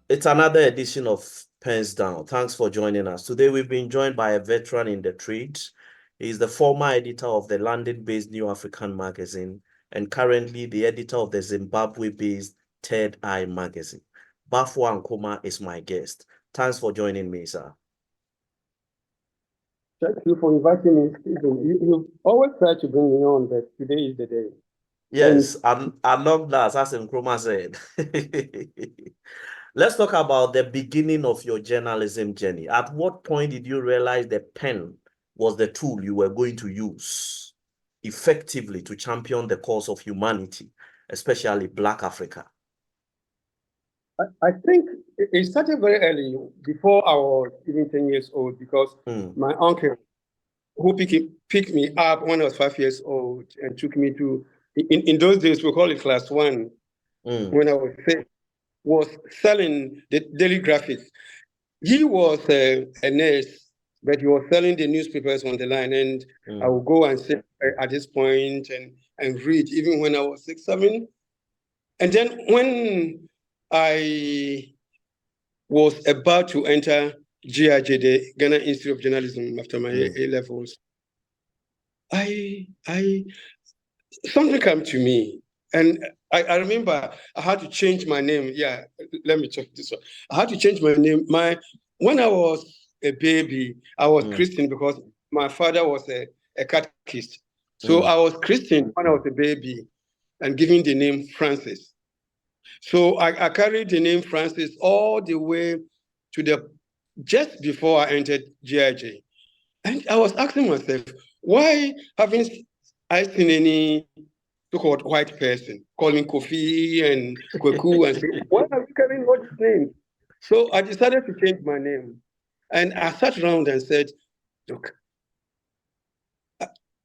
It's another edition of Pens Down. Thanks for joining us. Today, we've been joined by a veteran in the trade. He's the former editor of the London-based New African magazine and currently the editor of the Zimbabwe-based Third Eye magazine. Baffour Ankomah is my guest. Thanks for joining me, sir. Thank you for inviting me, Stephen. You always try to bring me on, but today is the day. Yes, and long last, as Nkrumah said. Let's talk about the beginning of your journalism journey. At what point did you realize the pen was the tool you were going to use effectively to champion the cause of humanity, especially Black Africa? I think it started very early, before I was even 10 years old, because my uncle, who picked me up when I was 5 years old and took me to, in those days, we call it class 1, when I was 6, was selling the daily graphics. He was a nurse, but he was selling the newspapers on the line, and I would go and sit at this point and read, even when I was 6, 7. And then when I was about to enter GIJ, the Ghana Institute of Journalism, after my A levels, something came to me, and I remember I had to change my name. Yeah, let me check this one. I had to change my name. When I was a baby, I was Christian because my father was a catechist. So I was Christian when I was a baby and given the name Francis. So I carried the name Francis all the way to just before I entered GIJ. And I was asking myself, why haven't I seen any so-called white person calling Kofi and Kweku and saying, why are you carrying all these names? So I decided to change my name. And I sat around and said, look,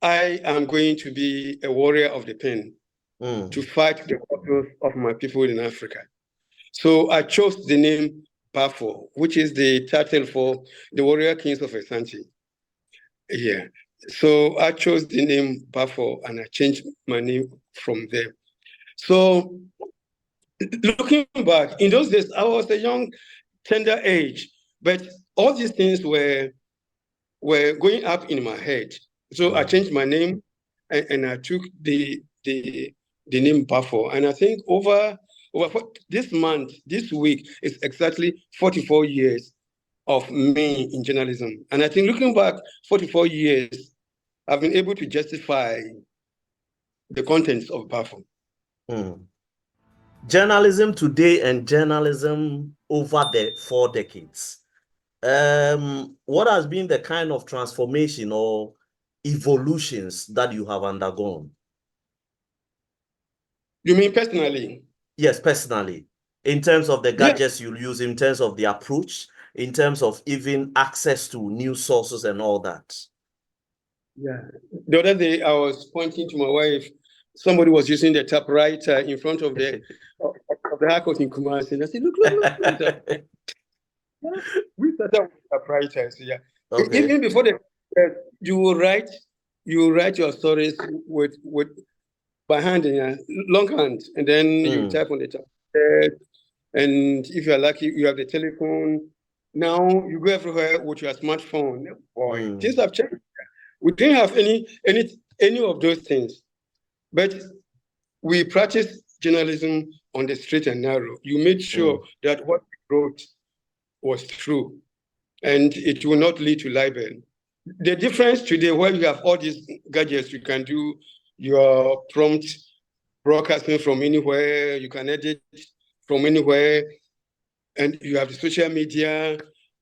I am going to be a warrior of the pen to fight the causes of my people in Africa. So I chose the name Baffour, which is the title for the warrior kings of Asante. Yeah. So I chose the name Baffour and I changed my name from there. So looking back, in those days, I was a young, tender age, but all these things were going up in my head. So I changed my name and I took the name Baffour. And I think over this month, this week, is exactly 44 years of me in journalism. And I think looking back 44 years, I've been able to justify the contents of Baffour. Journalism today and journalism over the 4 decades. What has been the kind of transformation or evolutions that you have undergone? You mean personally? Yes, personally. In terms of the gadgets you use, in terms of the approach, in terms of even access to news sources and all that. Yeah. The other day, I was pointing to my wife. Somebody was using the typewriter in front of the High Court in Kumasi. And I said, look. We started with typewriters. Yeah. Okay. Even before you write your stories with by hand, longhand, and then you type on the tablet. And if you're lucky, you have the telephone. Now you go everywhere with your smartphone. Boy, things have changed. We didn't have any of those things, but we practiced journalism on the straight and narrow. You made sure that what you wrote was true, and it will not lead to libel. The difference today, where you have all these gadgets, you can do your prompt broadcasting from anywhere, you can edit from anywhere, and you have the social media,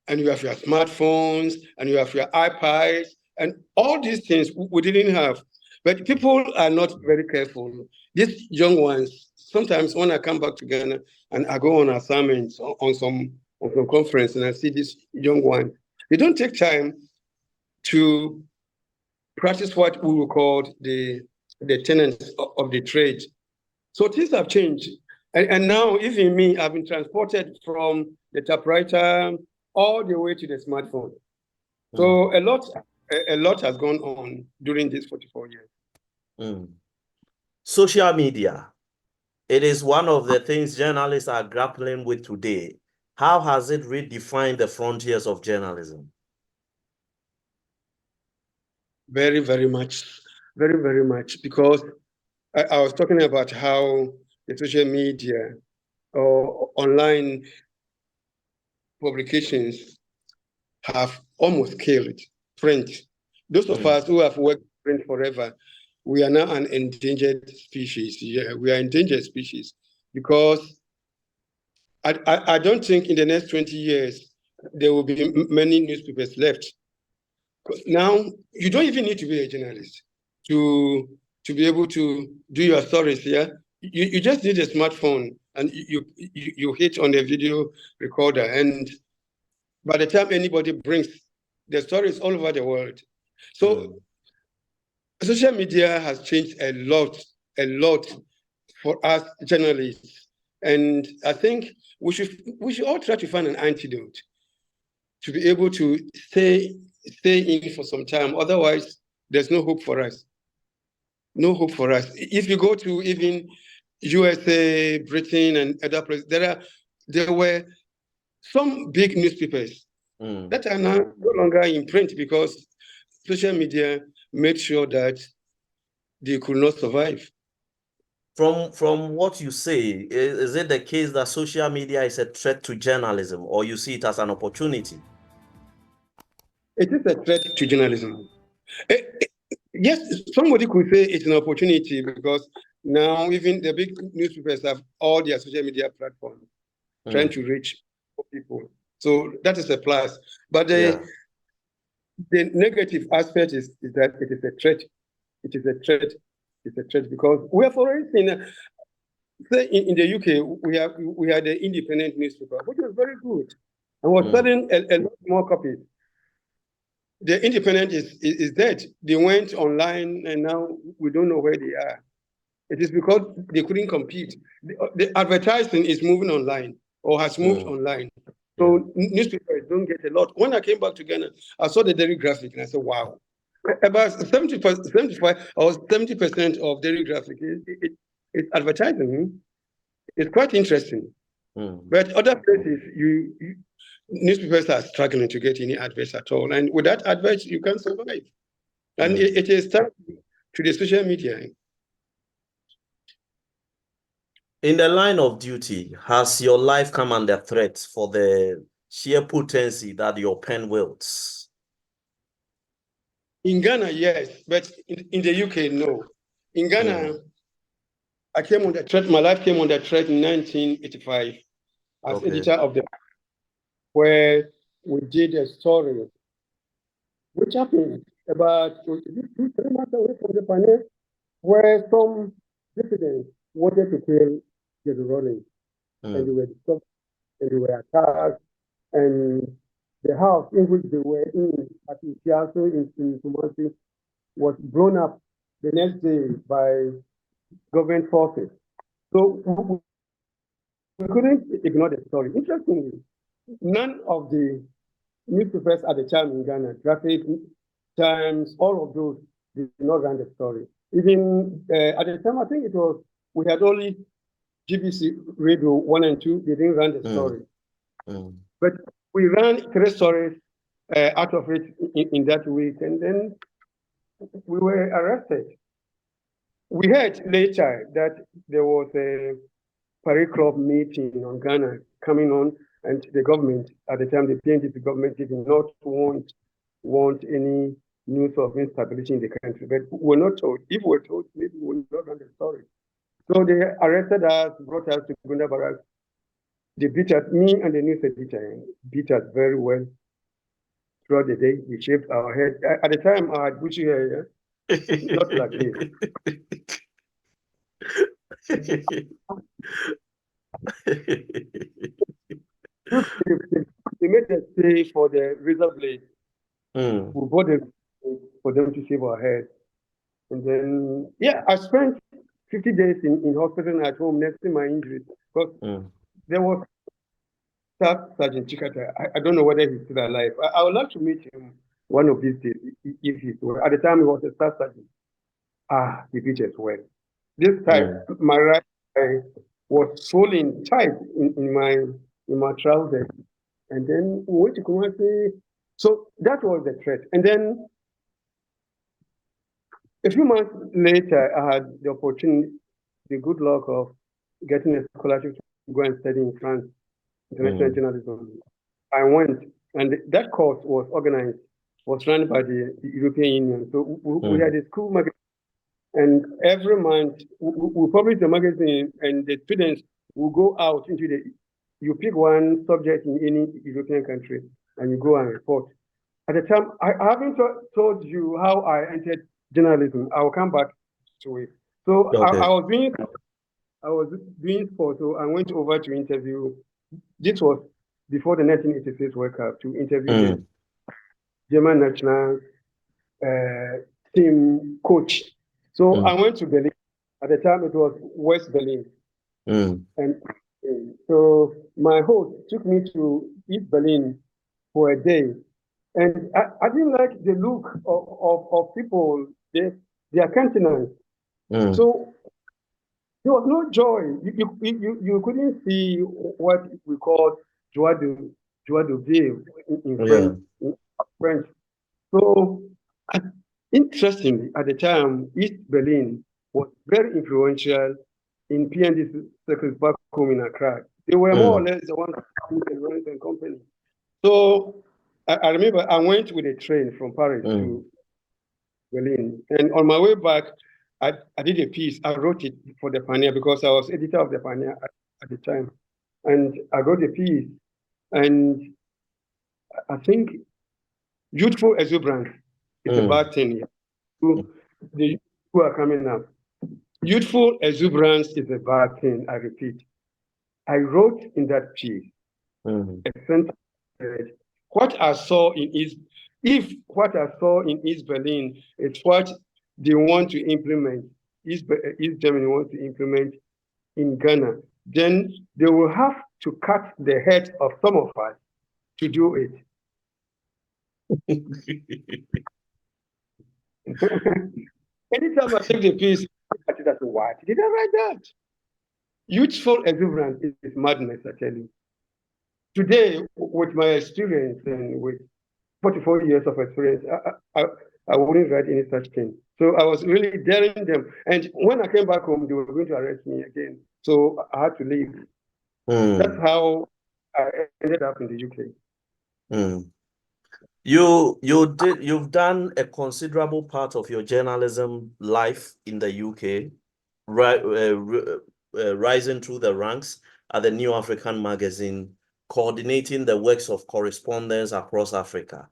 and you have your smartphones, and you have your iPads, and all these things we didn't have. But people are not very careful. These young ones, sometimes when I come back to Ghana and I go on assignments on some conference and I see this young one, they don't take time to practice what we will call the tenets of the trade. So things have changed. And now, even me, I've been transported from the typewriter all the way to the smartphone. So a lot has gone on during these 44 years. Social media. It is one of the things journalists are grappling with today. How has it redefined the frontiers of journalism? Very, very much. Very, very much. Because I was talking about how the social media or online publications have almost killed print. Those of us who have worked print forever, we are now an endangered species. Yeah, we are endangered species because I don't think in the next 20 years there will be many newspapers left. Now, you don't even need to be a journalist to be able to do your stories here. You just need a smartphone and you hit on a video recorder, and by the time anybody brings the stories all over the world. So social media has changed a lot for us journalists. And I think we should all try to find an antidote to be able to stay in for some time. Otherwise, there's no hope for us. No hope for us. If you go to even USA, Britain, and other places, there were some big newspapers that are now no longer in print because social media made sure that they could not survive. From what you say, is it the case that social media is a threat to journalism, or you see it as an opportunity? It is a threat to journalism. Yes, somebody could say it's an opportunity because now even the big newspapers have all their social media platforms trying to reach people. So that is a plus. But the negative aspect is that it is a threat. It is a threat. It's a threat because we have already seen, say in the UK, we had the independent newspaper, which was very good and was selling a lot more copies. The independent is dead. They went online and now we don't know where they are. It is because they couldn't compete. The advertising is moving online or has moved online. So newspapers don't get a lot. When I came back to Ghana, I saw the daily graphic and I said, wow. About 75 or 70% of daily graphic is advertising. It's quite interesting. But other places, newspapers are struggling to get any adverts at all. And without adverts, you can't survive. And it is time to the social media. In the line of duty, has your life come under threat for the sheer potency that your pen wields? In Ghana, yes, but in the UK, no. In Ghana, I came under threat. My life came under threat in 1985 as editor of the, where we did a story, which happened about 2-3 months away from the panel, where some dissidents wanted to kill Jerry Rawlings, and they were discovered, and they were attacked, and the house in which they were in at Isiaso in Kumasi was blown up the next day by government forces. So we couldn't ignore the story. Interestingly, none of the newspapers at the time in Ghana, Graphic, Times, all of those did not run the story. Even at the time, I think it was, we had only GBC Radio 1 and 2, they didn't run the story. But we ran 3 stories out of it in that week, and then we were arrested. We heard later that there was a Paris Club meeting on Ghana coming on, and the government, at the time, the PNDP government did not want any news of instability in the country. But we're not told. If we're told, maybe we will not run the story. So they arrested us, brought us to Gunda Barracks. They beat us, me and the news editor, beat us very well throughout the day. We shaved our head. At the time, I had bushy hair, not like this. They made us pay for the razor blade. We bought them for them to shave our head. And then, yeah, I spent 50 days in hospital and at home nursing my injuries. Because there was Staff Sergeant Chikata. I don't know whether he's still alive. I would like to meet him one of these days if he's well. At the time, he was a Staff Sergeant. He beat us well. This time, my right eye was swollen tight in my in my trousers. And then we went to Kumasi. So that was the threat. And then a few months later, I had the opportunity, the good luck of getting a scholarship to go and study in France, international journalism. I went, and that course was run by the European Union. So we had a school magazine, and every month we publish the magazine, and the students will go out into you pick one subject in any European country, and you go and report. At the time, I haven't told you how I entered journalism. I will come back to it. So Okay. I was doing sports, so I went over to interview. This was before the 1986 World Cup, to interview the German national team coach. So I went to Berlin. At the time, it was West Berlin. And so my host took me to East Berlin for a day. And I didn't like the look of people, their countenance. So there was no joy. You couldn't see what we call joie de vivre in French. So interestingly, at the time, East Berlin was very influential in PND circles back home in Accra. They were more or less the ones and company. So I remember I went with a train from Paris to Berlin. And on my way back, I did a piece. I wrote it for the Pioneer because I was editor of the Pioneer at the time. And I wrote a piece. And I think youthful exuberance is a bad thing. The youth who are coming up. Youthful exuberance is a bad thing, I repeat. I wrote in that piece a sentence. What I saw in what I saw in East Berlin is what they want to implement, East Germany wants to implement in Ghana, then they will have to cut the heads of some of us to do it. Anytime I take the piece, I say that, what? Did I write that? Youthful exuberance is madness, I tell you. Today, with my experience and with 44 years of experience, I wouldn't write any such thing. So I was really daring them. And when I came back home, they were going to arrest me again. So I had to leave. That's how I ended up in the UK. You've done a considerable part of your journalism life in the UK, rising through the ranks at the New African magazine, coordinating the works of correspondents across Africa.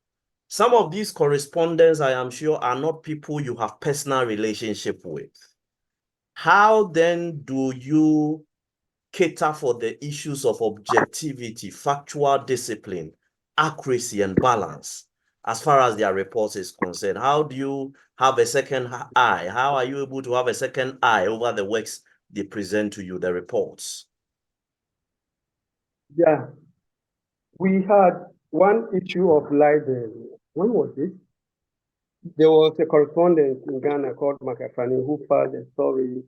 Some of these correspondents, I am sure, are not people you have personal relationship with. How then do you cater for the issues of objectivity, factual discipline, accuracy, and balance as far as their reports is concerned? How do you have a second eye? How are you able to have a second eye over the works they present to you, the reports? Yeah. We had one issue of libel. When was it? There was a correspondent in Ghana called Makafani who filed a story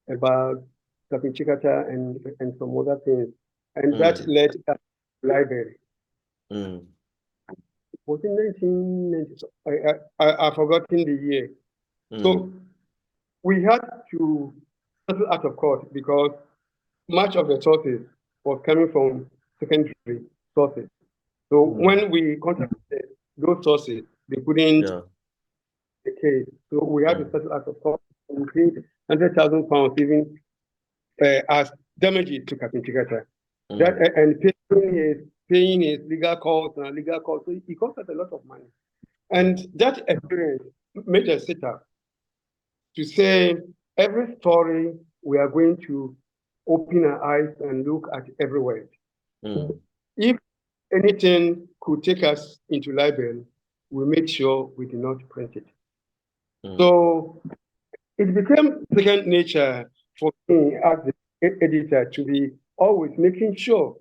about Captain Chikata and some other things. And that led to library. It was in 1990. I've forgotten the year. So we had to settle out of court because much of the sources was coming from secondary sources. So when we contacted those sources, they couldn't the case. So we had to settle out of court. We paid £100,000 even as damages to Captain Chikata. That and paying his legal costs and legal costs. So it cost us a lot of money. And that experience made us sit up to say every story we are going to open our eyes and look at everywhere. If anything could take us into libel, we make sure we do not print it. So it became second nature for me as the editor to be always making sure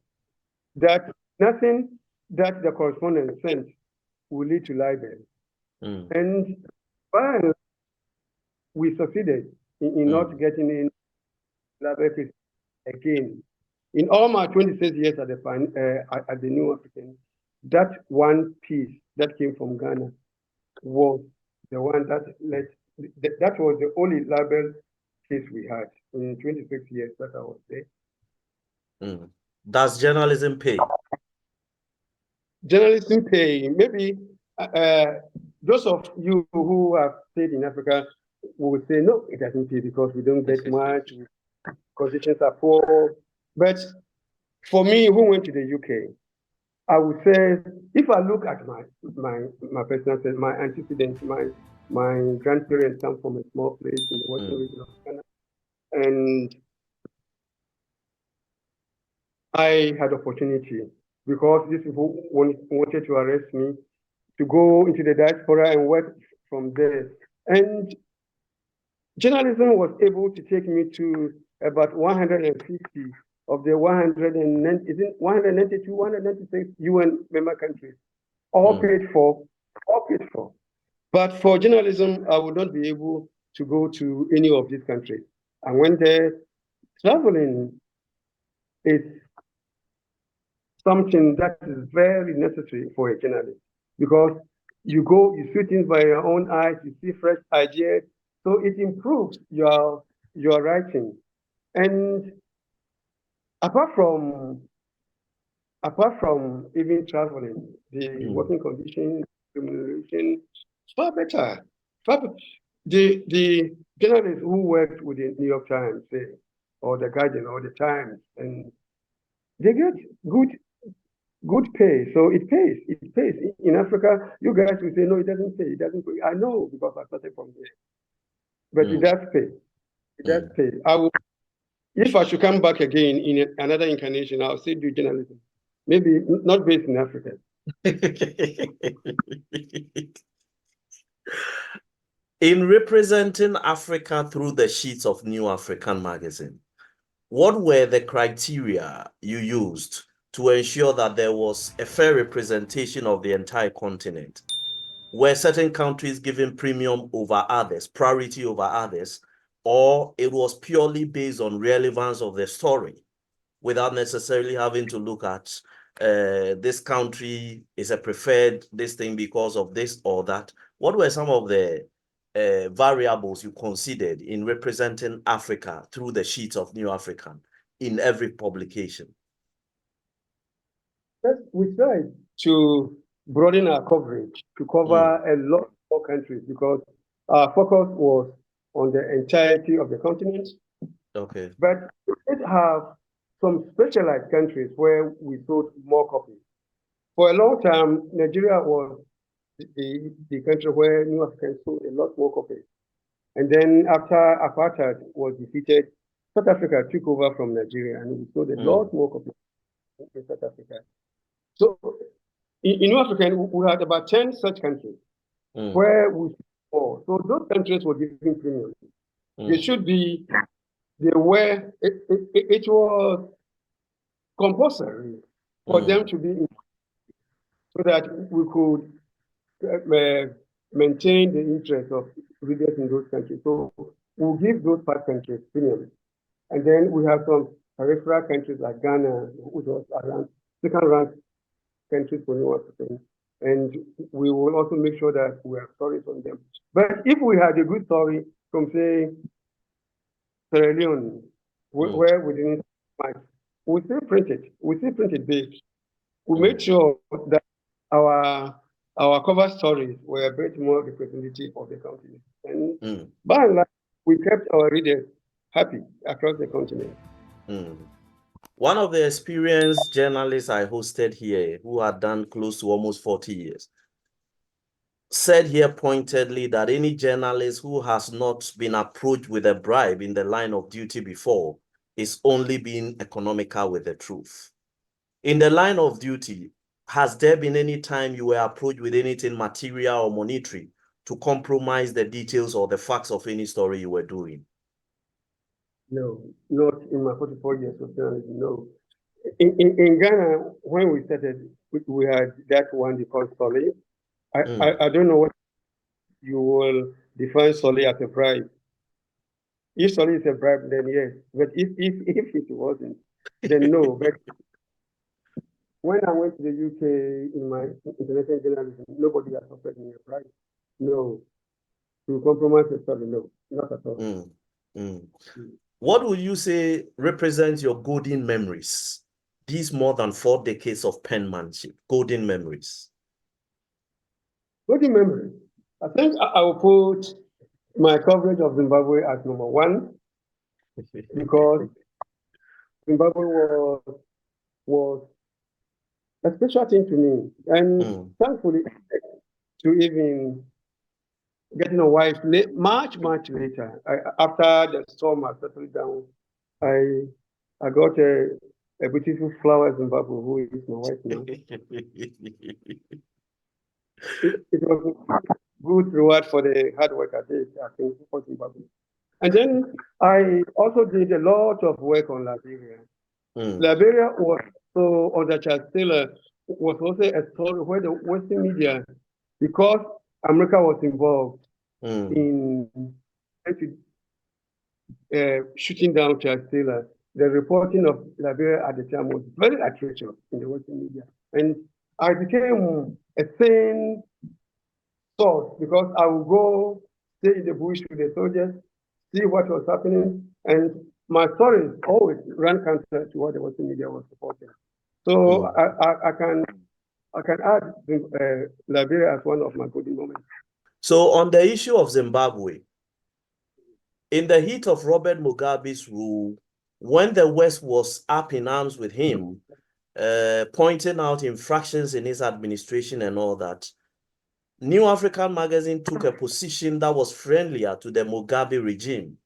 that nothing that the correspondent sent will lead to libel. And while we succeeded in not getting in libel again, In all my 26 years at the New African, that one piece that came from Ghana was the one that led, that was the only label case we had in 26 years that I was there. Does journalism pay? Journalism pay, maybe those of you who have stayed in Africa will say, no, it doesn't pay because we don't get much, conditions are poor. But for me, who went to the UK, I would say, if I look at my personal sense, my antecedents, my grandparents come from a small place in the western region of Ghana, and I had opportunity because these people wanted to arrest me to go into the diaspora and work from there. And journalism was able to take me to about 150 of the 192, 196 UN member countries, all paid for. But for journalism, I would not be able to go to any of these countries. And when they're traveling, it's something that is very necessary for a journalist, because you go, you see things by your own eyes, you see fresh ideas, so it improves your writing. And apart from even traveling, the working conditions, remuneration, far better. The journalists who worked with the New York Times, say, or the Guardian, or the Times, and they get good pay. So it pays. It pays. In Africa, you guys will say, no, it doesn't pay. It doesn't pay. I know, because I started from there. But it does pay. It does pay. If I should come back again in another incarnation, I'll say do journalism. Maybe not based in Africa. In representing Africa through the sheets of New African magazine, what were the criteria you used to ensure that there was a fair representation of the entire continent? Were certain countries given premium over others, priority over others, or it was purely based on relevance of the story without necessarily having to look at this country is a preferred this thing because of this or that? What were some of the variables you considered in representing Africa through the sheets of New African in every publication? Yes, we tried to broaden our coverage to cover a lot more countries, because our focus was on the entirety of the continent. Okay. But we did have some specialized countries where we sold more copies. For a long time, Nigeria was the country where New Africans sold a lot more copies. And then after apartheid was defeated, South Africa took over from Nigeria, and we sold a lot more copies in South Africa. So in New African, we had about 10 such countries where we sold. So those countries were giving premiums. They should be, it was compulsory for them to be in, so that we could maintain the interest of readers in those countries. So we'll give those 5 countries premiums. And then we have some peripheral countries like Ghana, which was around second-ranked countries for New African. And we will also make sure that we have stories on them. But if we had a good story from, say, Sierra Leone, where we didn't find, we still print it. We still print it big. We made sure that our cover stories were a bit more representative of the continent. And by and large, we kept our readers happy across the continent. One of the experienced journalists I hosted here, who had done close to almost 40 years, said here pointedly that any journalist who has not been approached with a bribe in the line of duty before is only being economical with the truth. In the line of duty, has there been any time you were approached with anything material or monetary to compromise the details or the facts of any story you were doing? No, not in my 44 years of journalism, no. In Ghana, when we started, we had that one they call Solly. I don't know what you will define Solly as a bribe. If Solly is a bribe, then yes. But if it wasn't, then no. But when I went to the UK in my international journalism, nobody has offered me a prize. No. To compromise the story, no, not at all. What would you say represents your golden memories? These more than 4 decades of penmanship, golden memories. Golden memories. I think I will put my coverage of Zimbabwe as number 1 because Zimbabwe was a special thing to me, and thankfully to even getting a wife much later. After the storm had settled down, I got a beautiful flower Zimbabwe who is my wife now. It was a good reward for the hard work I did, I think, for Zimbabwe. And then I also did a lot of work on Liberia. Liberia was so, under Charles Taylor, was also a story where the Western media, because America was involved in shooting down Charles Taylor, the reporting of Liberia at the time was very atrocious in the Western media. And I became a sane source because I would go stay in the bush with the soldiers, see what was happening, and my stories always ran counter to what the Western media was reporting. So I can add Liberia as one of my golden moments. So on the issue of Zimbabwe, in the heat of Robert Mugabe's rule, when the West was up in arms with him, pointing out infractions in his administration and all that, New African Magazine took a position that was friendlier to the Mugabe regime.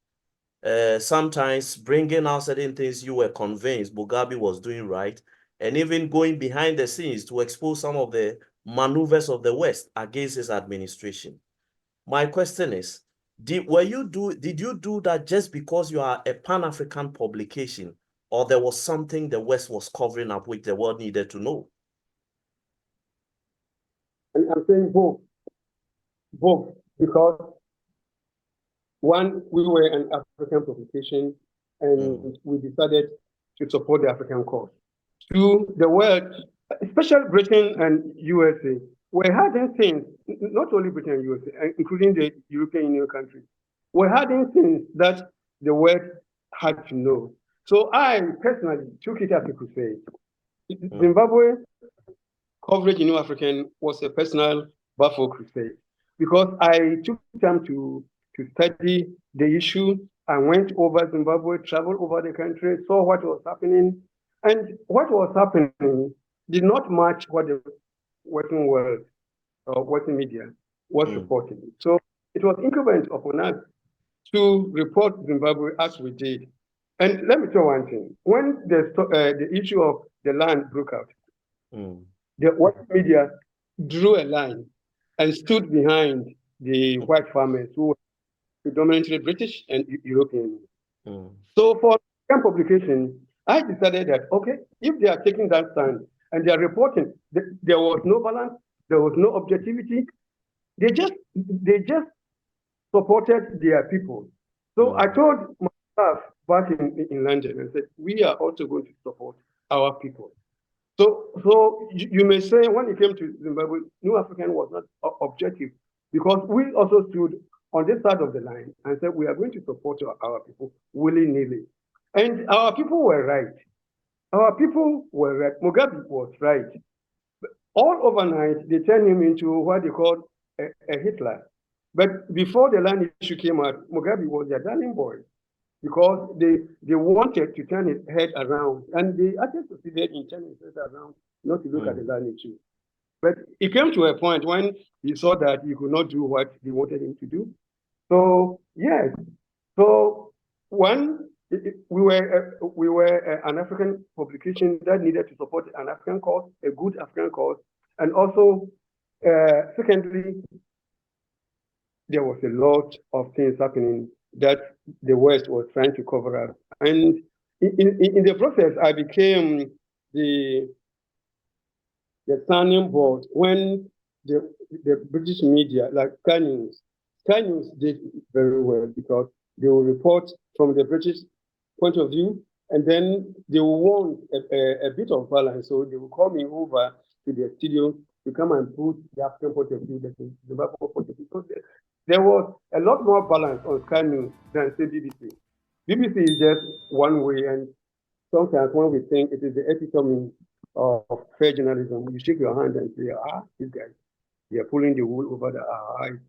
Sometimes bringing out certain things you were convinced Mugabe was doing right, and even going behind the scenes to expose some of the maneuvers of the West against his administration. My question is, did you do that just because you are a Pan-African publication, or there was something the West was covering up which the world needed to know? And I'm saying both, because one, we were an African publication, and we decided to support the African cause. Two, the world, especially Britain and USA, were hiding things, not only Britain and USA, including the European Union countries, were hiding things that the world had to know. So I personally took it as a crusade. Zimbabwe coverage in New African was a personal Baffour crusade because I took time to study the issue. I went over Zimbabwe, traveled over the country, saw what was happening, and what was happening did not match what the Western world or Western media was reporting. So it was incumbent upon us to report Zimbabwe as we did. And let me tell you one thing. When the issue of the land broke out, the Western media drew a line and stood behind the white farmers who were predominantly British and European. So for publication, I decided that, okay, if they are taking that stand and they are reporting, there was no balance, there was no objectivity, they just supported their people. So I told my staff back in London and said, we are also going to support our people. So you may say when it came to Zimbabwe, New African was not objective because we also stood on this side of the line and said we are going to support our people willy-nilly. And our people were right. Our people were right. Mugabe was right. All overnight, they turned him into what they called a Hitler. But before the land issue came out, Mugabe was their darling boy because they wanted to turn his head around. And they actually succeeded in turning his head around, not to look at the land issue. But it came to a point when he saw that he could not do what they wanted him to do. So, yes. So, one, we were an African publication that needed to support an African cause, a good African cause. And also, secondly, there was a lot of things happening that the West was trying to cover up. And in the process, I became the sounding board when the British media, like Sky News did very well because they will report from the British point of view And then they will want a bit of balance. So they will call me over to the studio to come and put the African point of view, the Baffour point of view. So there was a lot more balance on Sky News than say BBC. BBC is just one way, and sometimes when we think it is the epitome of fair journalism, you shake your hand and say, these guys, they are pulling the wool over the eyes.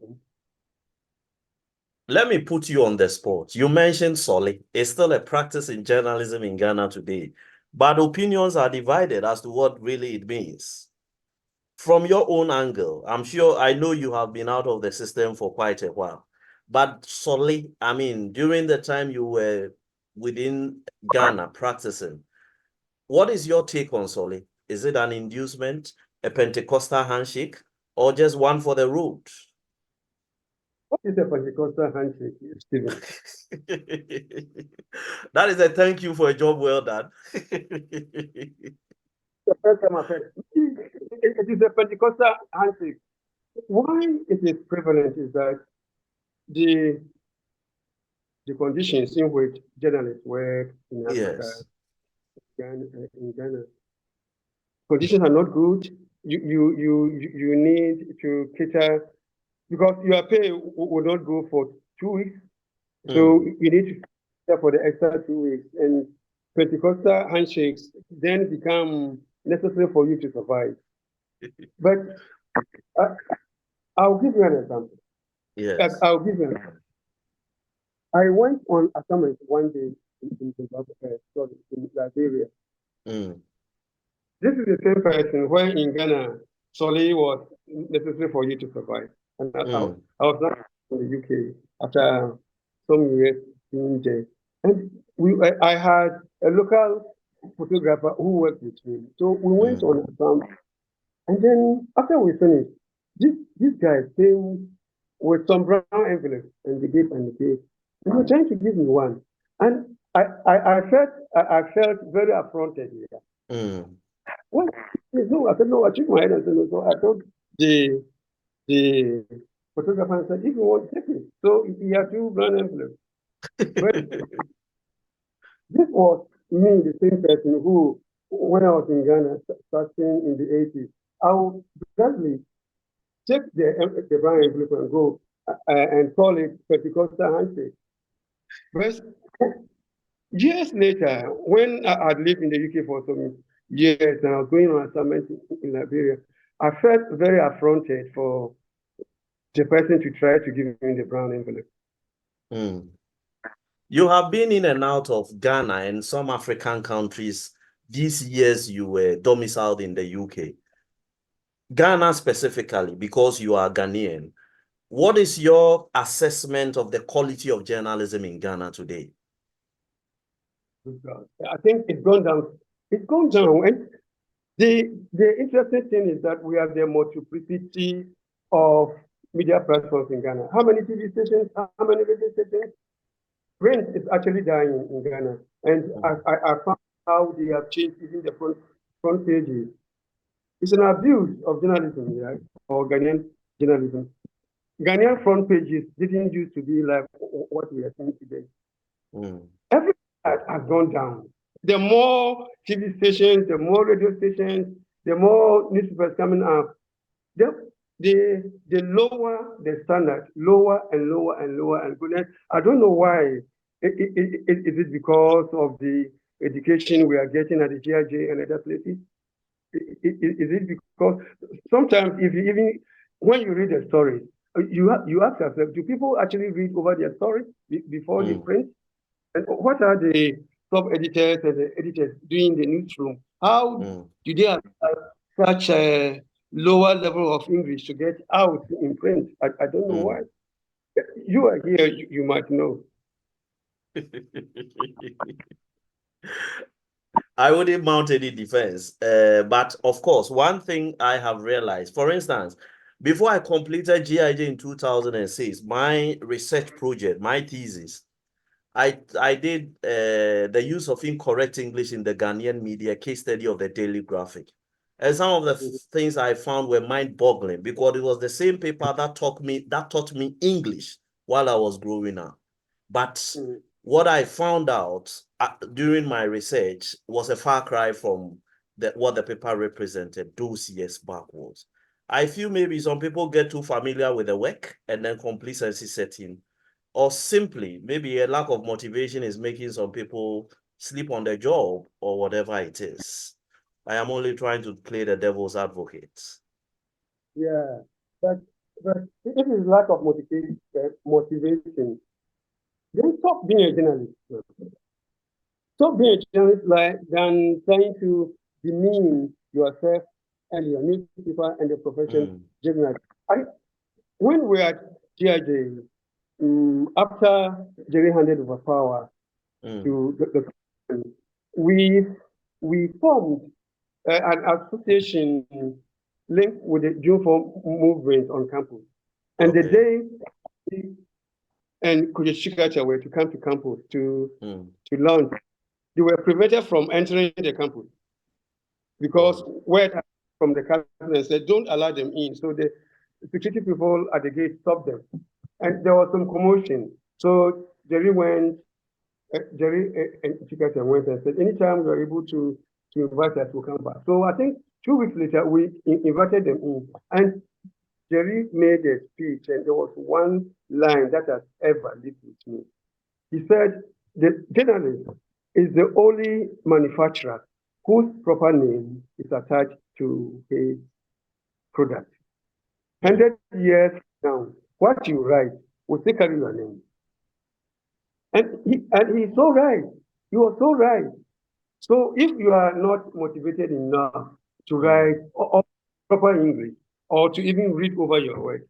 Let me put you on the spot. You mentioned Solly. It's still a practice in journalism in Ghana today, but opinions are divided as to what really it means. From your own angle, I know you have been out of the system for quite a while, but Solly, I mean, during the time you were within Ghana practicing, what is your take on Solly? Is it an inducement, a Pentecostal handshake, or just one for the road? What is a Pentecostal handshake, Stephen? That is a thank you for a job well done. The first time I've heard it is a Pentecostal handshake. Why it is prevalent is that the conditions in which journalists work in Africa, in Ghana, conditions are not good. You need to cater, because your pay will not go for 2 weeks. So you need to cater for the extra 2 weeks. And Pentecostal handshakes then become necessary for you to survive. But I'll give you an example. Yes. I'll give you an example. I went on assignment one day in Liberia. This is the same person where in Ghana, Solly was necessary for you to survive. And I was not in the UK after some years being there. And I had a local photographer who worked with me. So we went on assignment. And then after we finished, this guy came with some brown envelopes and they gave. And they were trying to give me one. And I felt very affronted here. Well, no, I said, no, I shook my head and said, no. So I told the photographer and said, if you want, take it. So he had 2 brown envelopes. But this was me, the same person who, when I was in Ghana, starting in the 80s, I would gladly take the brown envelope and go and call it Pentecostal handshake. But years later, when I had lived in the UK for some years and I was going on assignment in Liberia, I felt very affronted for the person to try to give me the brown envelope. You have been in and out of Ghana and some African countries these years you were domiciled in the UK. Ghana specifically, because you are Ghanaian, what is your assessment of the quality of journalism in Ghana today? I think it's gone down. It's gone down. And the interesting thing is that we have the multiplicity of media platforms in Ghana. How many TV stations? How many radio stations? Print is actually dying in Ghana. And I found how they have changed even the front pages. It's an abuse of journalism, right? Or Ghanaian journalism. Ghanaian front pages didn't used to be like what we are seeing today. Everything has gone down. The more TV stations, the more radio stations, the more newspapers coming up, the lower the standard, lower and lower and lower and goodness. I don't know why. Is it because of the education we are getting at the GIJ and other places? Is it because sometimes if you even when you read a story, you ask yourself, do people actually read over their story before they print? And what are the sub-editors and the editors doing in the newsroom? How do they have such a lower level of English to get out in print? I don't know why. You are here, you might know. I wouldn't mount any defense. But of course, one thing I have realized, for instance, before I completed GIJ in 2006, my research project, my thesis, I did the use of incorrect English in the Ghanaian media, case study of the Daily Graphic. And some of the things I found were mind-boggling because it was the same paper that taught me English while I was growing up. But what I found out during my research was a far cry from what the paper represented those years backwards. I feel maybe some people get too familiar with the work and then complacency set in, or simply maybe a lack of motivation is making some people sleep on the job or whatever it is. I am only trying to play the devil's advocate. Yeah, but if it's lack of motivation, then stop being a journalist. Stop being a journalist than trying to demean yourself and your newspaper and the profession generally. When we are at GIJ, after Jerry handed over power to the we formed an association linked with the June 4 movement on campus. And the day and Kujishikacha were to come to campus to launch, they were prevented from entering the campus because word from the captain said, don't allow them in. So the security people at the gate stopped them. And there was some commotion. So Jerry and Chikacha went and said, anytime you're able to invite us, we'll come back. So I think 2 weeks later, we invited them in. And Jerry made a speech, and there was one line that has ever lived with me. He said, the journalist is the only manufacturer whose proper name is attached to his product. 100 years now, what you write will still carry your name. And he's so right. You are so right. So if you are not motivated enough to write or proper English or to even read over your work,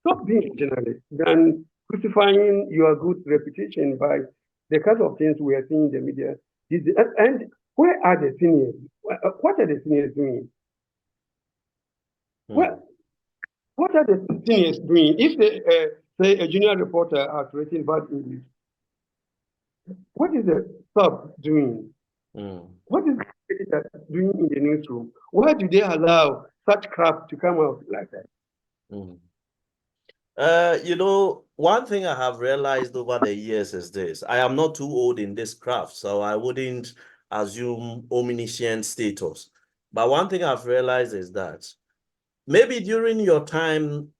stop being a journalist than crucifying your good reputation by the kind of things we are seeing in the media. And where are the seniors? What are the seniors doing? What are the seniors doing? If they say a junior reporter has written bad English, what is the sub doing? What is the editor doing in the newsroom? Why do they allow such crap to come out like that? One thing I have realized over the years is this. I am not too old in this craft, so I wouldn't assume omniscient status. But one thing I've realized is that maybe during your time,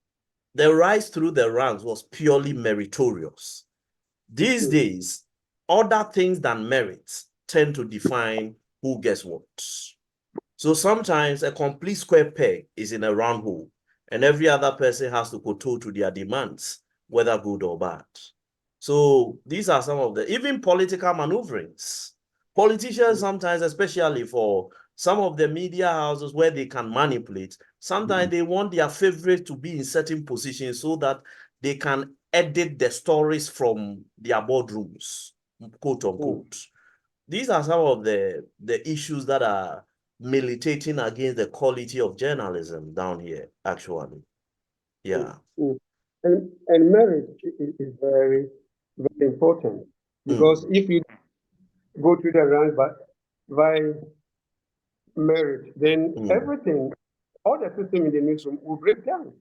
the rise through the ranks was purely meritorious. These days, other things than merit tend to define who gets what. So sometimes a complete square peg is in a round hole, and every other person has to kowtow to their demands, whether good or bad. So these are some of the, even political maneuverings. Politicians sometimes, especially for some of the media houses where they can manipulate, sometimes they want their favorite to be in certain positions so that they can edit the stories from their boardrooms, quote unquote. These are some of the issues that are militating against the quality of journalism down here, actually. Yeah. And merit is very, very important because if you go to the rank by merit, then everything, all the system in the newsroom will break down.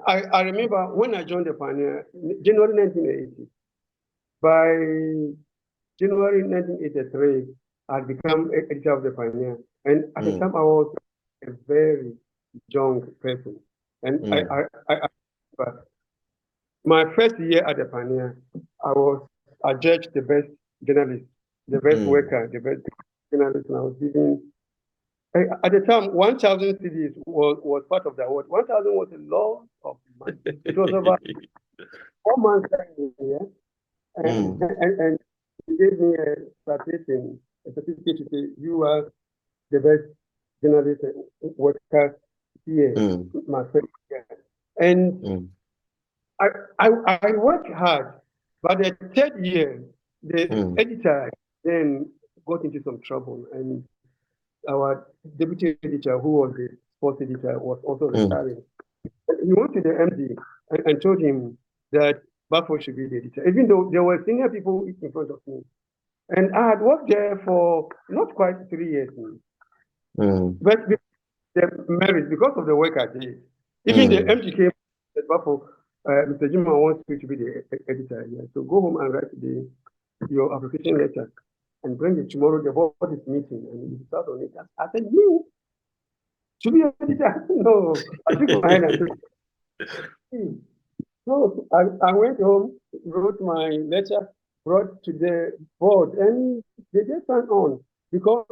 I remember when I joined the Pioneer, January 1980. By January 1983, I had become editor of the Pioneer. And at the time, I was a very young person. And my first year at the Pioneer, I judged the best journalist, the best worker, the best journalist, and I was giving. At the time, 1,000 CDs was part of the award. 1,000 was a lot of money. It was about 4 months here, and he gave me a certificate to say you are the best journalist and worker here, my first year. And I worked hard, but the third year, the editor then got into some trouble, and our deputy editor, who was the sports editor, was also retiring. He went to the MD and told him that Baffour should be the editor, even though there were senior people in front of me. And I had worked there for not quite 3 years. But the merit, because of the work I did, even the MD came and said, Baffour, Mr. Jima wants you to be the editor here. So go home and write today your application letter and bring it tomorrow. The board is meeting and you start on it. I said, you should be editor. No, I took my hand and said, so I went home, wrote my letter, brought to the board, and they just went on because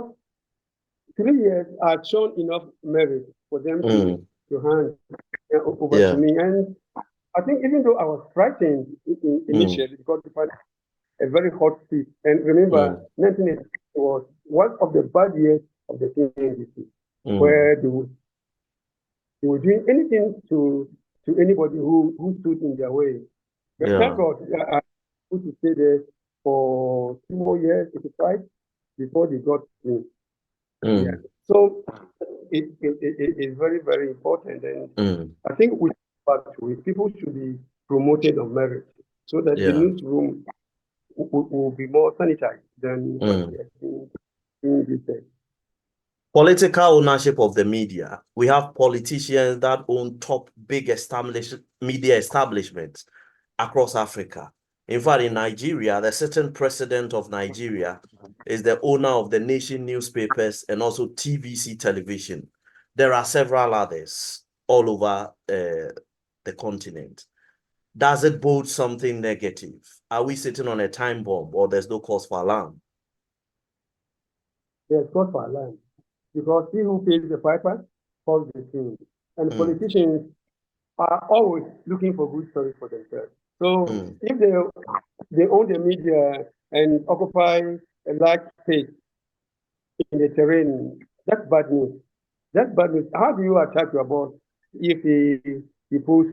3 years had shown enough merit for them to hand over to me. And I think even though I was frightened initially because it was a very hot seat. And remember, 1980 was one of the bad years of the industry, where they were doing anything to anybody who stood in their way. But thank God, I was to stay there for 2 more years, 85, before they got me. Yeah. So it is very, very important. And I think people should be promoted on merit so that the newsroom will be more sanitized than what we are seeing these days. Political ownership of the media. We have politicians that own top big media establishments across Africa. In fact, in Nigeria, the certain president of Nigeria is the owner of the nation newspapers and also TVC television. There are several others all over the continent. Does it bode something negative? Are we sitting on a time bomb or there's no cause for alarm? There's cause for alarm because he who pays the piper calls the tune. And politicians are always looking for good stories for themselves. So if they own the media and occupy a large space in the terrain, that's bad news. That's bad news. How do you attack your boss if he puts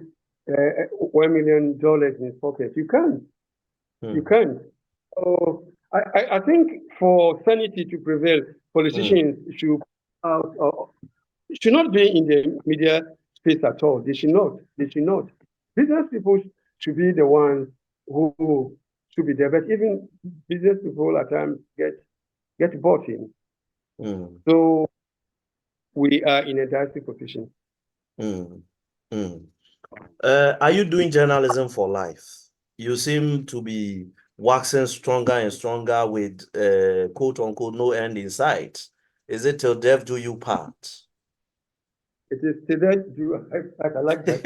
$1 million in his pocket? You can't. You can't. So I think for sanity to prevail, politicians should not be in the media space at all. They should not. They should not. Business people should be the ones who should be there. But even business people at times get bought in. So we are in a dicey position. Are you doing journalism for life? You seem to be waxing stronger and stronger with quote unquote no end in sight. Is it till death do you part? It is till death do you part. I like that.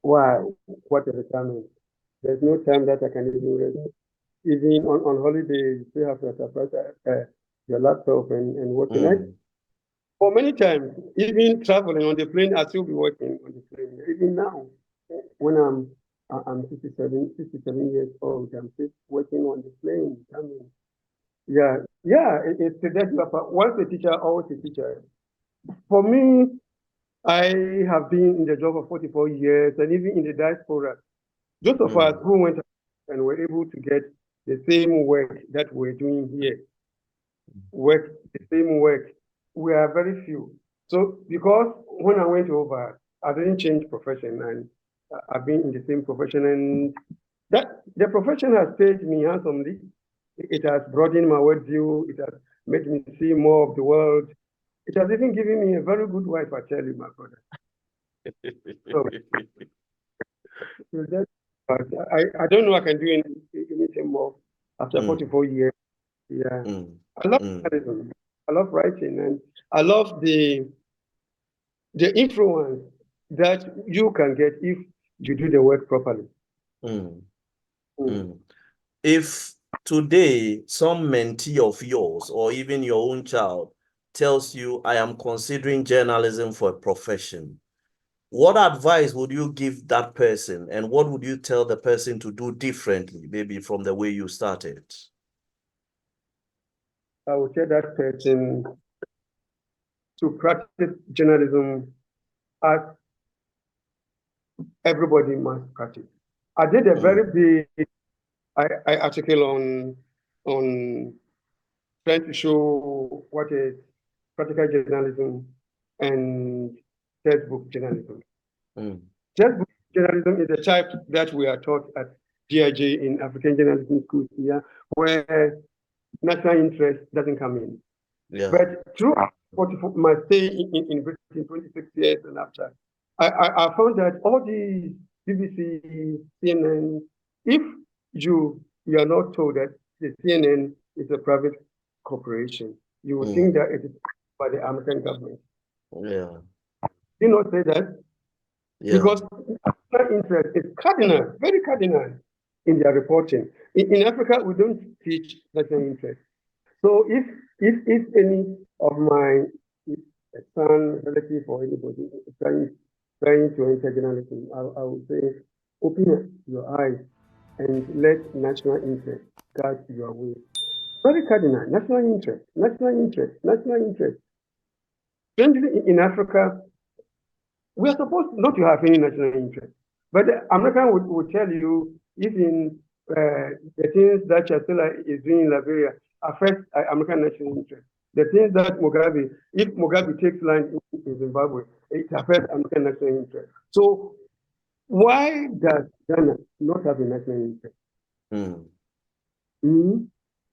Wow, what a retirement. There's no time that I can even rest. Even on holiday, you still have to separate your laptop and working. For many times, even traveling on the plane, I still be working on the plane. Even now, when I'm 67 years old, I'm still working on the plane. I mean, it's the death. Once a teacher, always a teacher. For me, I have been in the job for 44 years, and even in the diaspora, those of us who went and were able to get the same work that we're doing here, the same work, we are very few. So because when I went over, I didn't change profession, and I've been in the same profession, and that the profession has paid me handsomely. It has broadened my worldview. It has made me see more of the world. It has even given me a very good wife, I tell you, my brother. So I don't know I can do anything more after 44 years. Yeah. I love journalism. I love writing, and I love the influence that you can get if you do the work properly. If today some mentee of yours or even your own child tells you, I am considering journalism for a profession, what advice would you give that person, and what would you tell the person to do differently, maybe from the way you started? I would tell that person to practice journalism as everybody must practice. I did a very big article on trying to show what is practical journalism and textbook journalism. Textbook journalism is the type that we are taught at GIJ in African Journalism School here, where national interest doesn't come in. But through my stay in Britain 26 years and after, I found that all these BBC, CNN. If you are not told that the CNN is a private corporation, you will think that it is by the American government. Yeah. Do not say that, Yeah. because national interest is cardinal, very cardinal in their reporting. In Africa, we don't teach national interest. So if any of my son, relative, or anybody is trying to enter journalism, I would say, open your eyes and let national interest guide your way. Very cardinal, national interest, national interest, national interest. Strangely, in Africa, we are supposed not to have any national interest. But the American would tell you, even the things that Chancellor is doing in Liberia affect American national interest. The things that if Mugabe takes land in Zimbabwe, it affects American national interest. So why does Ghana not have a national interest?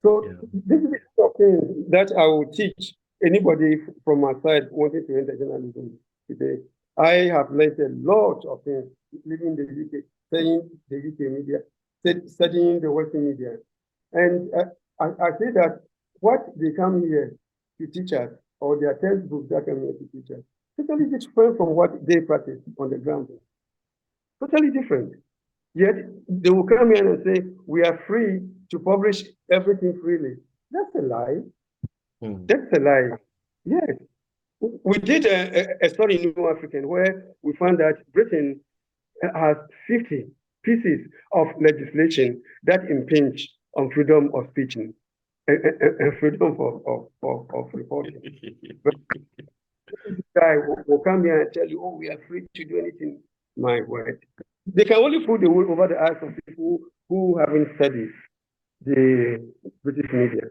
So this is the sort of thing that I will teach anybody from my side wanting to enter journalism today. I have learned a lot of things living in the UK, studying the UK media, studying the Western media. And I say that what they come here to teach us, or their textbooks that come here to teach us, totally different from what they practice on the ground. Totally different. Yet they will come here and say, we are free to publish everything freely. That's a lie. That's a lie. Yes. We did a story in New African where we found that Britain has 50 pieces of legislation that impinge on freedom of speech and freedom of reporting. But this guy will come here and tell you, oh, we are free to do anything. My word. They can only put the wool over the eyes of people who haven't studied the British media.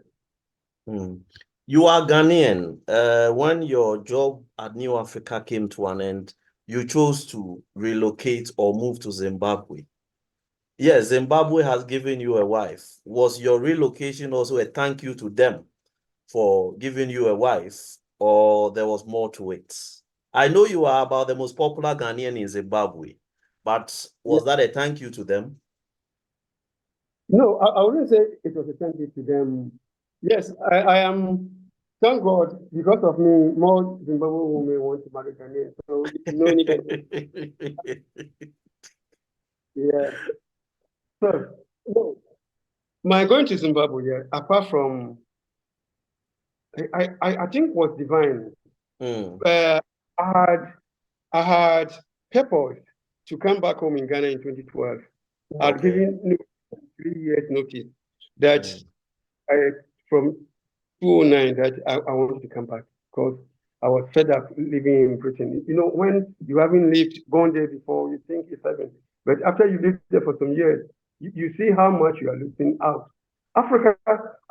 You are Ghanaian. When your job at New Africa came to an end, you chose to relocate or move to Zimbabwe. Yes, Zimbabwe has given you a wife. Was your relocation also a thank you to them for giving you a wife, or there was more to it? I know you are about the most popular Ghanaian in Zimbabwe, but was that a thank you to them? No, I wouldn't say it was a thank you to them. Yes, I am, thank God, because of me, more Zimbabwe women want to marry Ghanaian. So, no anything. Yeah. So, no, my going to Zimbabwe, yeah, apart from, I think was divine. I had purpose to come back home in Ghana in 2012. I'd given 3 years notice that from 2009 that I wanted to come back because I was fed up living in Britain. You know, when you haven't gone there before, you think it's heaven. But after you live there for some years, you see how much you are losing out. Africa,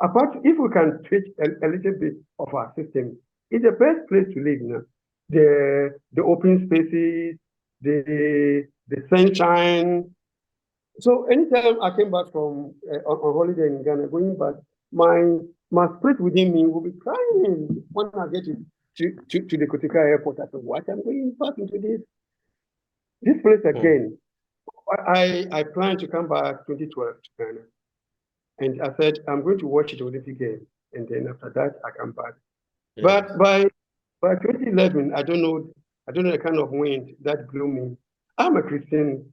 apart if we can tweak a little bit of our system, it's the best place to live now. The open spaces, the sunshine. So anytime I came back from on holiday in Ghana, going back, my spirit within me will be crying when I get to the Kotika airport. I said, what? I'm going back into this place again. I plan to come back 2012 to Ghana. And I said, I'm going to watch the Olympic game. And then after that, I come back. But by 2011, I don't know the kind of wind that blew me. I'm a Christian,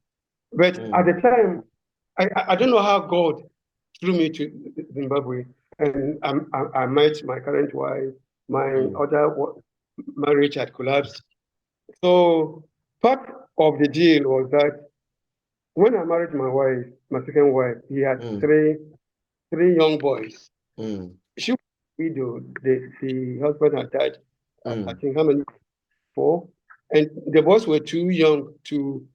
but at the time, I don't know how God threw me to Zimbabwe, and I met my current wife. My other marriage had collapsed. So part of the deal was that when I married my wife, my second wife, he had three young boys. She was widowed. The husband had died. I think how many? 4. And the boys were too young to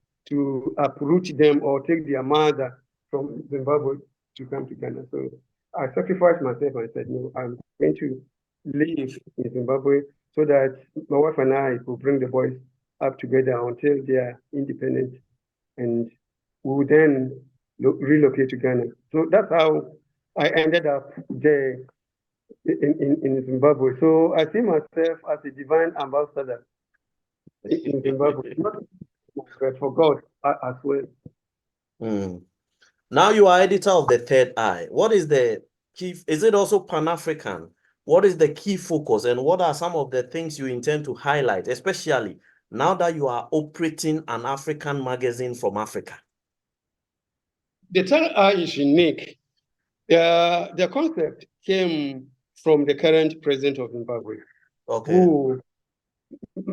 uproot them or take their mother from Zimbabwe to come to Ghana. So I sacrificed myself and said, no, I'm going to live in Zimbabwe so that my wife and I will bring the boys up together until they are independent, and we will then relocate to Ghana. So that's how I ended up there in Zimbabwe. So I see myself as a divine ambassador in Zimbabwe, not for God. as well. Mm. Now you are editor of the Third Eye. What is the key? Is it also Pan-African? What is the key focus, and what are some of the things you intend to highlight, especially now that you are operating an African magazine from Africa? The Third Eye is unique. The concept came from the current president of Zimbabwe, Okay. who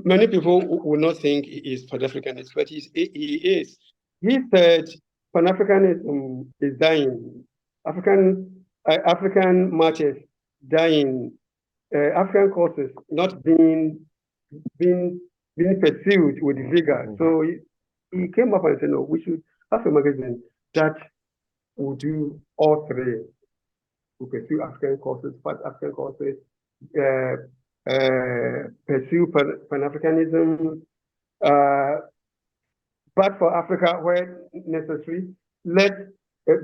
many people will not think he is Pan-Africanist, but he is. He said Pan-Africanism is dying. African marches dying. African causes not being pursued with vigor. So he came up and said, no, we should have a magazine that will do all three. We pursue African causes, fight African causes, pursue Pan-Africanism, but for Africa where necessary, let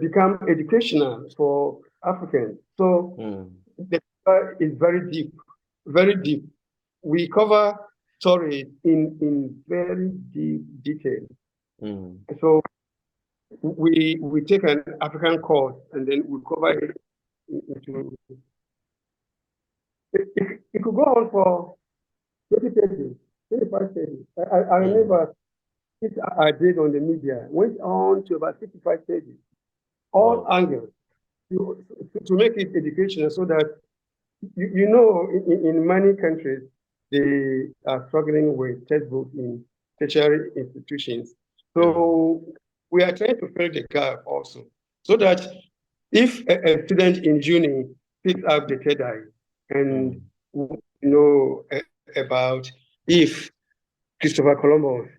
become educational for Africans. So the cover is very deep, very deep. We cover stories in very deep detail. So we take an African cause and then we cover it into. It could go on for 20 pages, 25 pages. I remember it I did on the media, went on to about 65 pages, all angles, to make it educational so that, you know, in many countries, they are struggling with textbooks in tertiary institutions. So we are trying to fill the gap also, so that if a student in uni picks up the Third Eye and know about if Christopher Columbus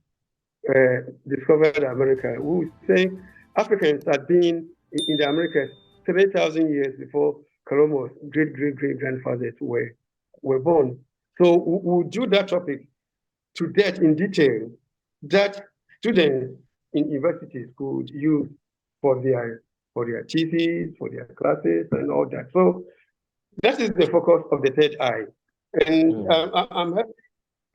discovered America, we would say Africans had been in the Americas 3,000 years before Columbus' great-great-great-grandfathers were born. So we'll do that topic to death in detail that students in universities could use for their theses, for their classes, and all that. So that is the focus of the Third Eye. And I'm happy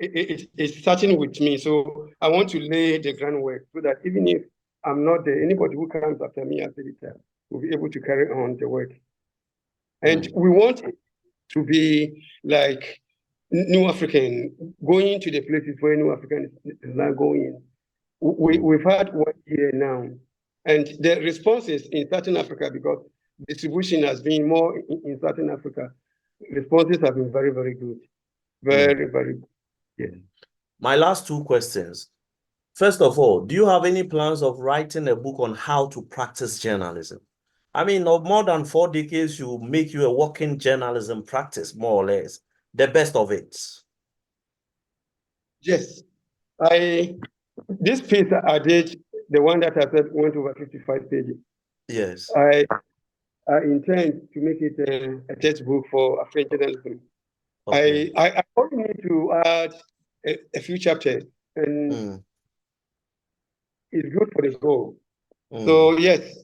it's starting with me. So I want to lay the groundwork so that even if I'm not there, anybody who comes after me as editor will be able to carry on the work. And we want it to be like New African, going to the places where New African is not going. We've had 1 year now, and the responses in Southern Africa, because distribution has been more in Southern Africa, responses have been very, very good. Very, very good. Yeah. My last two questions. First of all, do you have any plans of writing a book on how to practice journalism? I mean, of more than 4 decades, you make you a working journalism practice, more or less, the best of it. Yes, this piece I did, the one that I said went over 55 pages. Yes. I intend to make it a textbook for African journalism. Okay. I only need to add a few chapters, and it's good for the goal. So yes.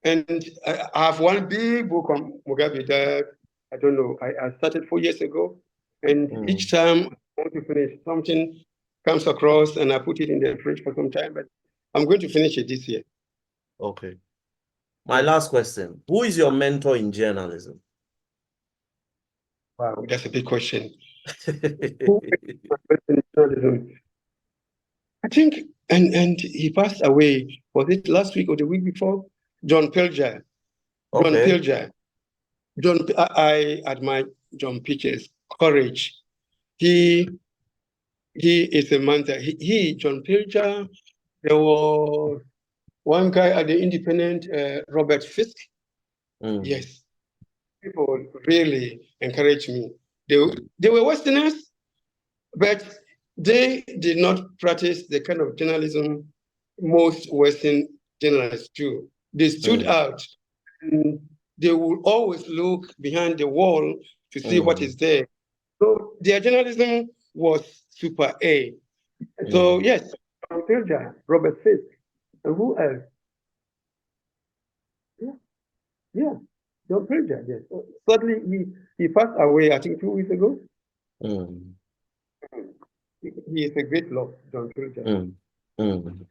And I have one big book on Mugabe that I don't know. I started 4 years ago, and each time I want to finish, something comes across, and I put it in the fridge for some time. But I'm going to finish it this year. Okay. My last question: who is your mentor in journalism? Wow, that's a big question. Who is my mentor in journalism? I think, and he passed away. Was it last week or the week before? John Pilger. John Pilger. I admire John Pilger's courage. He is a man that John Pilger. There was one guy at the Independent, Robert Fisk. Yes, people really encouraged me. They were Westerners, but they did not practice the kind of journalism most Western journalists do. They stood out, and they will always look behind the wall to see what is there. So their journalism was super A. So yes, Pilger, Robert Fisk, and who else? Yeah, John Pilger, yes. Sadly, he passed away, I think 2 weeks ago. He is a great loss, John Pilger. Mm.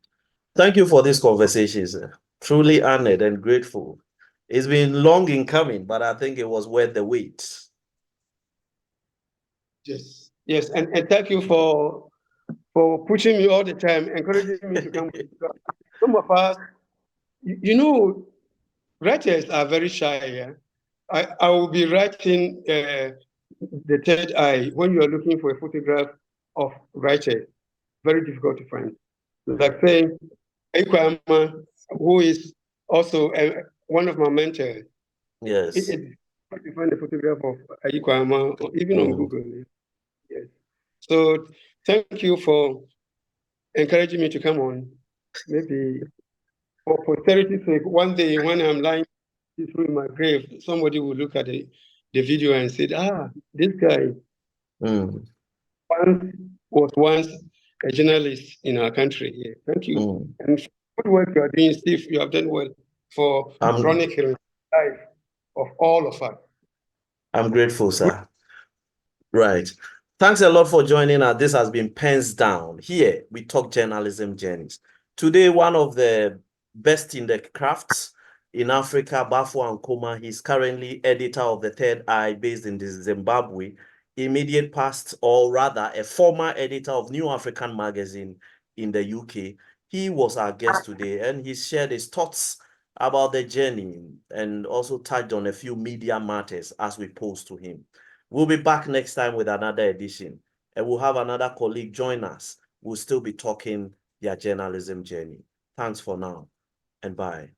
Thank you for this conversation, sir. Truly honored and grateful. It's been long in coming, but I think it was worth the wait. Yes, yes, and thank you for pushing me all the time, encouraging me to come. Some of us, you know, writers are very shy. Yeah? I will be writing the third eye when you are looking for a photograph of writer. Very difficult to find. Like saying, Ankomah, who is also one of my mentors. Yes. It's hard to find a photograph of Ankomah, even on Google. Yes. So thank you for encouraging me to come on. Maybe for posterity's sake, one day when I'm lying in my grave, somebody will look at the video and say, this guy Mm. was once a journalist in our country. Yeah, thank you. Mm. And good work you are doing, Steve. You have done well for chronicling the life of all of us. I'm grateful, sir. Right. Thanks a lot for joining us. This has been Pens Down. Here, we talk journalism journeys. Today, one of the best in the crafts in Africa, Baffour Ankomah. He's currently editor of the Third Eye based in Zimbabwe, immediate past, or rather, a former editor of New African Magazine in the UK. He was our guest today, and he shared his thoughts about the journey and also touched on a few media matters as we posed to him. We'll be back next time with another edition, and we'll have another colleague join us. We'll still be talking their journalism journey. Thanks for now, and bye.